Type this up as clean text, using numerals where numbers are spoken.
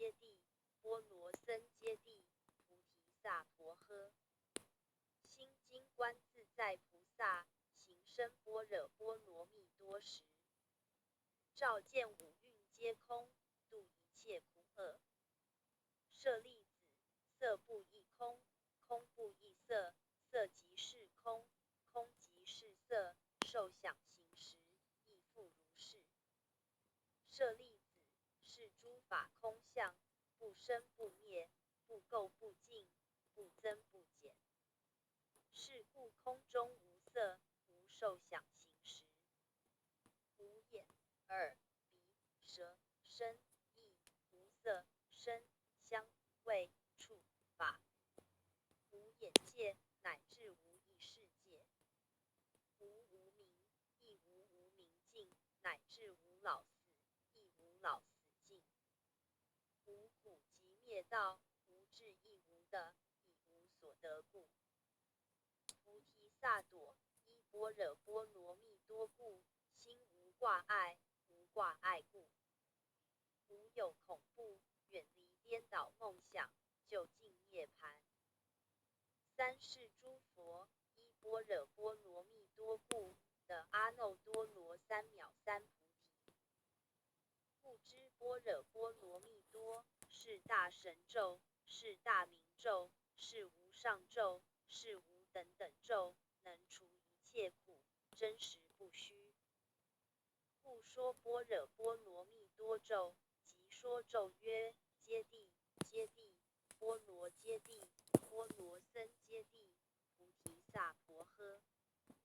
揭谛，波罗僧揭谛，菩提萨婆诃。心经观自在菩萨行深般若波罗蜜多时，照见五蕴皆空，度一切苦厄。舍利子，色不异空，空不异色，色即是空，空即是色，受想行识亦复如是。舍利子，是诸法空相，不生不灭，不垢不净，不增不减。是故空中无色，无受想行识，无眼、耳、鼻、舌、身、意，无色、声、香、味、触、法，无眼界，乃至无意识界，无无明，亦无无明尽，乃至无老死，亦无老死尽。无苦集灭道，无智亦无得，以无所得故。菩提萨埵依般若波罗蜜多故，心无挂碍，无挂碍故，无有恐怖，远离颠倒梦想，究竟涅槃。三世诸佛依般若波罗蜜多故，得阿耨多罗三藐三菩提。故知般若波罗蜜多是大神咒，是大明咒，是无上咒，是无等等咒，能除一切苦，真实不虚。故说般若波罗蜜多咒，即说咒曰：揭谛，揭谛，波罗揭谛，波罗僧揭谛，菩提萨婆诃。